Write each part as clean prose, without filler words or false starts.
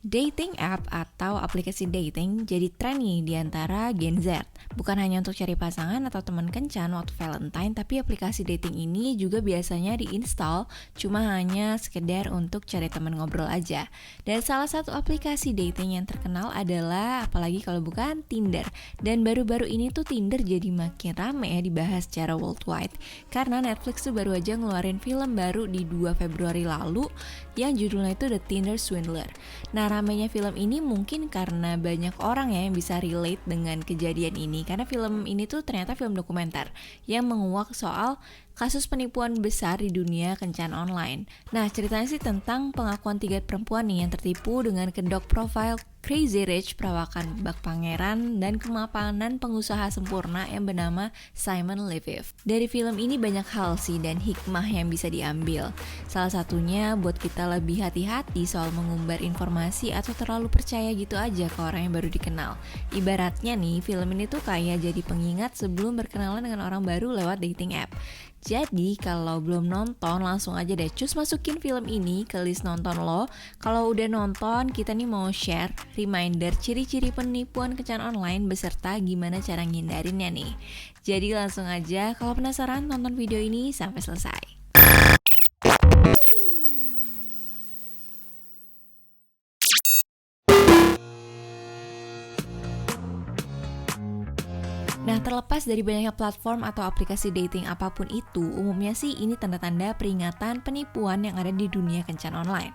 Dating app atau aplikasi dating jadi tren nih di antara Gen Z. Bukan hanya untuk cari pasangan atau teman kencan waktu Valentine, tapi aplikasi dating ini juga biasanya diinstal cuma hanya sekedar untuk cari teman ngobrol aja. Dan salah satu aplikasi dating yang terkenal adalah, apalagi kalau bukan, Tinder. Dan baru-baru ini tuh Tinder jadi makin rame ya dibahas secara worldwide, karena Netflix tuh baru aja ngeluarin film baru di 2 Februari lalu yang judulnya itu The Tinder Swindler. Nah, ramainya film ini mungkin karena banyak orang ya yang bisa relate dengan kejadian ini, karena film ini tuh ternyata film dokumenter yang menguak soal kasus penipuan besar di dunia kencan online. Nah, ceritanya sih tentang pengakuan 3 perempuan nih yang tertipu dengan kedok profile Crazy Rich, perawakan bak pangeran, dan kemapanan pengusaha sempurna yang bernama Simon Leviev. Dari film ini banyak hal sih dan hikmah yang bisa diambil. Salah satunya buat kita lebih hati-hati soal mengumbar informasi atau terlalu percaya gitu aja ke orang yang baru dikenal. Ibaratnya nih, film ini tuh kayak jadi pengingat sebelum berkenalan dengan orang baru lewat dating app. Jadi kalau belum nonton, langsung aja deh cus masukin film ini ke list nonton lo. Kalau udah nonton, kita nih mau share reminder ciri-ciri penipuan kencan online beserta gimana cara ngindarinnya nih. Jadi langsung aja, kalau penasaran tonton video ini sampai selesai. Nah, terlepas dari banyaknya platform atau aplikasi dating apapun itu, umumnya sih ini tanda-tanda peringatan penipuan yang ada di dunia kencan online.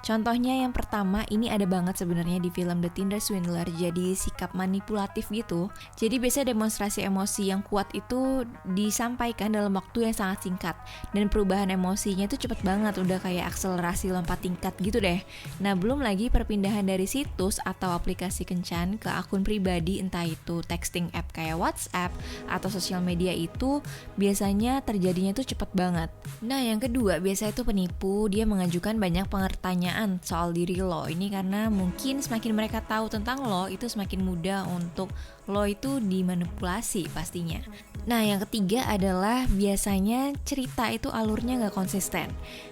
Contohnya yang pertama, ini ada banget sebenarnya di film The Tinder Swindler, jadi sikap manipulatif gitu. Jadi biasanya demonstrasi emosi yang kuat itu disampaikan dalam waktu yang sangat singkat, dan perubahan emosinya itu cepet banget, udah kayak akselerasi lompat tingkat gitu deh. Nah, belum lagi perpindahan dari situs atau aplikasi kencan ke akun pribadi, entah itu texting app kayak WhatsApp atau sosial media, itu biasanya terjadinya itu cepet banget. Nah, yang kedua, biasanya itu penipu dia mengajukan banyak pertanyaan soal diri lo. Ini karena mungkin semakin mereka tahu tentang lo, itu semakin mudah untuk lo itu dimanipulasi pastinya. Nah, yang ketiga adalah biasanya cerita itu alurnya nggak konsisten.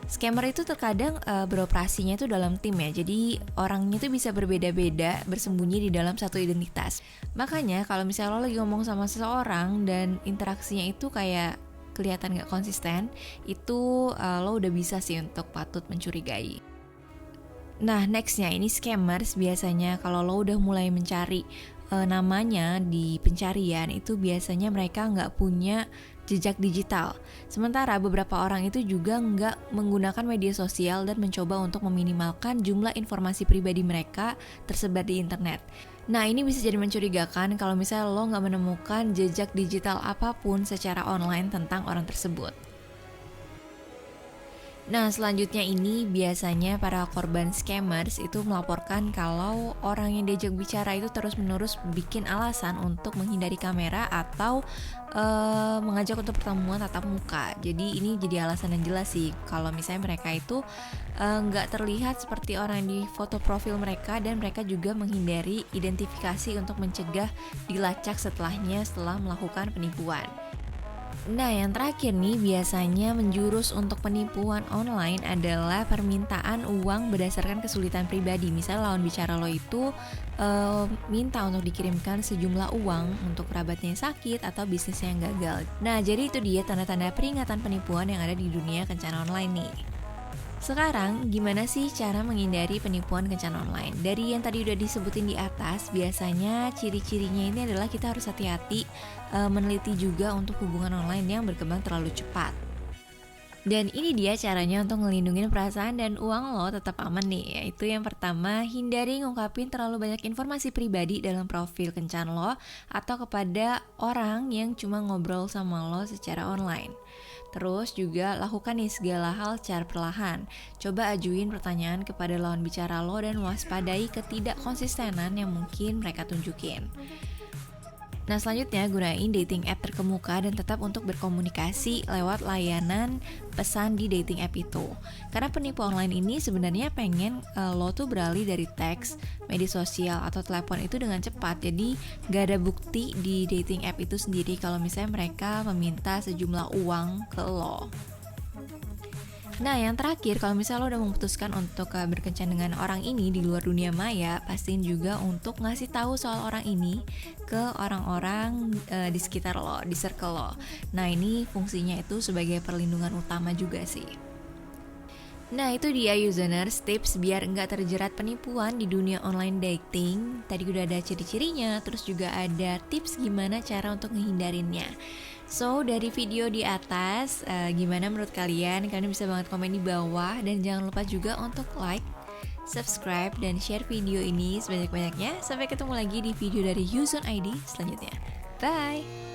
Scammer itu terkadang beroperasinya itu dalam tim ya, jadi orangnya itu bisa berbeda-beda, bersembunyi di dalam satu identitas. Makanya kalau misalnya lo lagi ngomong sama seseorang dan interaksinya itu kayak kelihatan gak konsisten, itu lo udah bisa sih untuk patut mencurigai. Nah, nextnya ini scammers biasanya kalau lo udah mulai mencari namanya di pencarian, itu biasanya mereka nggak punya jejak digital. Sementara beberapa orang itu juga nggak menggunakan media sosial dan mencoba untuk meminimalkan jumlah informasi pribadi mereka tersebar di internet. Nah, ini bisa jadi mencurigakan kalau misalnya lo nggak menemukan jejak digital apapun secara online tentang orang tersebut. Nah, selanjutnya ini biasanya para korban scammers itu melaporkan kalau orang yang diajak bicara itu terus-menerus bikin alasan untuk menghindari kamera atau mengajak untuk pertemuan tatap muka. Jadi ini jadi alasan yang jelas sih kalau misalnya mereka itu nggak terlihat seperti orang di foto profil mereka, dan mereka juga menghindari identifikasi untuk mencegah dilacak setelah melakukan penipuan. Nah, yang terakhir nih biasanya menjurus untuk penipuan online adalah permintaan uang berdasarkan kesulitan pribadi. Misalnya lawan bicara lo itu minta untuk dikirimkan sejumlah uang untuk kerabatnya yang sakit atau bisnisnya yang gagal. Nah, jadi itu dia tanda-tanda peringatan penipuan yang ada di dunia kencan online nih. Sekarang, gimana sih cara menghindari penipuan kencan online? Dari yang tadi udah disebutin di atas, biasanya ciri-cirinya ini adalah kita harus hati-hati meneliti juga untuk hubungan online yang berkembang terlalu cepat. Dan ini dia caranya untuk ngelindungin perasaan dan uang lo tetap aman nih. Yaitu yang pertama, hindari ngungkapin terlalu banyak informasi pribadi dalam profil kencan lo atau kepada orang yang cuma ngobrol sama lo secara online. Terus juga lakukan nih segala hal secara perlahan. Coba ajuin pertanyaan kepada lawan bicara lo dan waspadai ketidakkonsistenan yang mungkin mereka tunjukin. Nah, selanjutnya gunain dating app terkemuka dan tetap untuk berkomunikasi lewat layanan pesan di dating app itu. Karena penipu online ini sebenarnya pengen lo tuh beralih dari teks, media sosial atau telepon itu dengan cepat. Jadi gak ada bukti di dating app itu sendiri kalau misalnya mereka meminta sejumlah uang ke lo. Nah, yang terakhir, kalau misalnya lo udah memutuskan untuk berkencan dengan orang ini di luar dunia maya, pastiin juga untuk ngasih tahu soal orang ini ke orang-orang di sekitar lo, di circle lo. Nah, ini fungsinya itu sebagai perlindungan utama juga sih. Nah, itu dia userners, tips biar nggak terjerat penipuan di dunia online dating. Tadi udah ada ciri-cirinya, terus juga ada tips gimana cara untuk menghindarinya. So, dari video di atas, gimana menurut kalian? Kalian bisa banget komen di bawah. Dan jangan lupa juga untuk like, subscribe, dan share video ini sebanyak-banyaknya. Sampai ketemu lagi di video dari Yuzon ID selanjutnya. Bye!